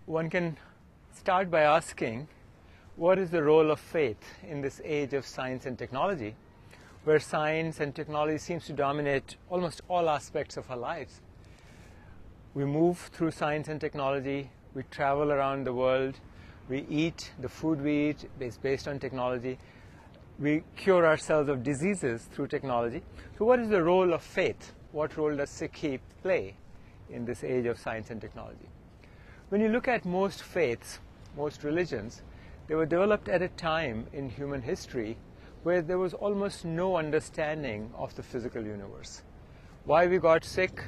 One can start by asking, what is the role of faith in this age of science and technology, where science and technology seems to dominate almost all aspects of our lives? We move through science and technology, we travel around the world, we eat, the food we eat is based on technology, we cure ourselves of diseases through technology. So what is the role of faith? What role does Sikh play in this age of science and technology? When you look at most faiths, most religions, they were developed at a time in human history where there was almost no understanding of the physical universe. Why we got sick,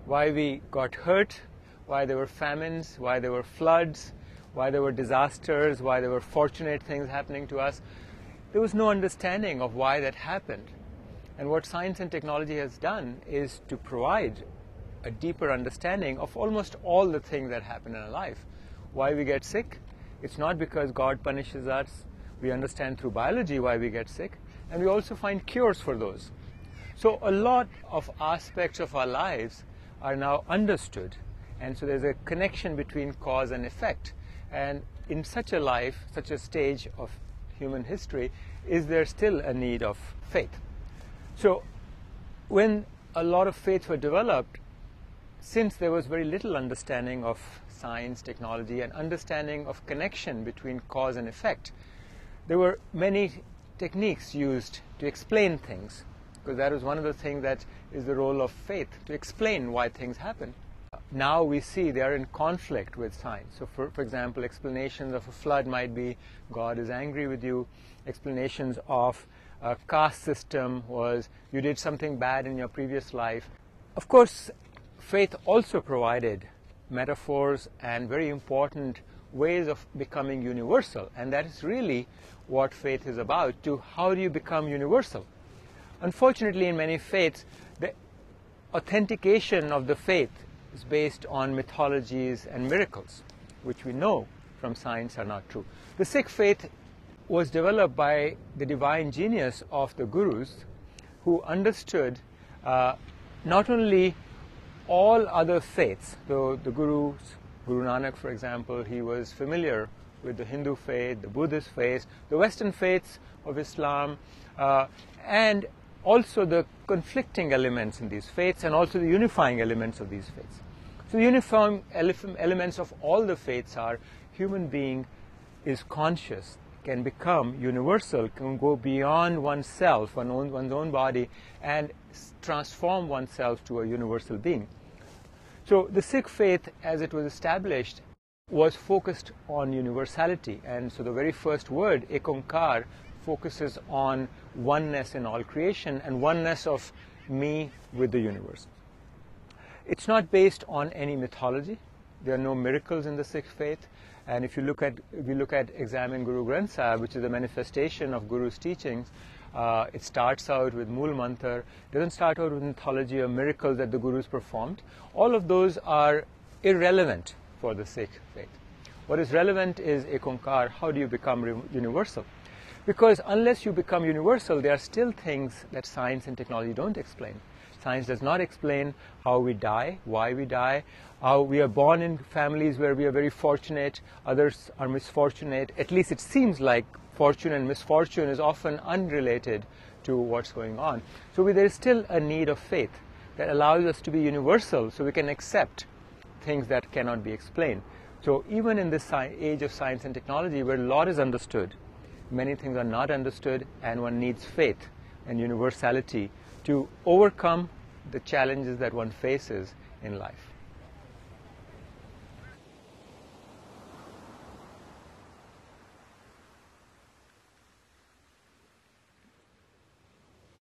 why we got hurt, why there were famines, why there were floods, why there were disasters, why there were fortunate things happening to us. There was no understanding of why that happened. And what science and technology has done is to provide a deeper understanding of almost all the things that happen in our life. Why we get sick? It's not because God punishes us. We understand through biology why we get sick, and we also find cures for those. So a lot of aspects of our lives are now understood, and so there's a connection between cause and effect. And in such a life, such a stage of human history, is there still a need of faith? So when a lot of faiths were developed, since there was very little understanding of science, technology, and understanding of connection between cause and effect, there were many techniques used to explain things, because that was one of the things that is the role of faith, to explain why things happen. Now we see they are in conflict with science. So for example, explanations of a flood might be God is angry with you. Explanations of a caste system was you did something bad in your previous life. Of course, faith also provided metaphors and very important ways of becoming universal, and that is really what faith is about, to how do you become universal. Unfortunately, in many faiths, the authentication of the faith is based on mythologies and miracles, which we know from science are not true. The Sikh faith was developed by the divine genius of the gurus, who understood not only all other faiths. So the gurus, Guru Nanak, for example, he was familiar with the Hindu faith, the Buddhist faith, the Western faiths of Islam, and also the conflicting elements in these faiths, and also the unifying elements of these faiths. So the unifying elements of all the faiths are human being is conscious, can become universal, can go beyond oneself, one's own body, and transform oneself to a universal being. So the Sikh faith, as it was established, was focused on universality, and so the very first word, Ek Onkar, focuses on oneness in all creation and oneness of me with the universe. It's not based on any mythology. There are no miracles in the Sikh faith. And if we look at examine Guru Granth Sahib, which is a manifestation of Guru's teachings, it starts out with Mool Mantar. It doesn't start out with mythology or miracles that the Gurus performed. All of those are irrelevant for the Sikh faith. What is relevant is Ek Onkar. How do you become universal? Because unless you become universal, there are still things that science and technology don't explain. Science does not explain how we die, why we die, how we are born in families where we are very fortunate, others are misfortunate. At least it seems like fortune and misfortune is often unrelated to what's going on. So there is still a need of faith that allows us to be universal, so we can accept things that cannot be explained. So even in this age of science and technology, where a lot is understood, many things are not understood, and one needs faith and universality to overcome the challenges that one faces in life.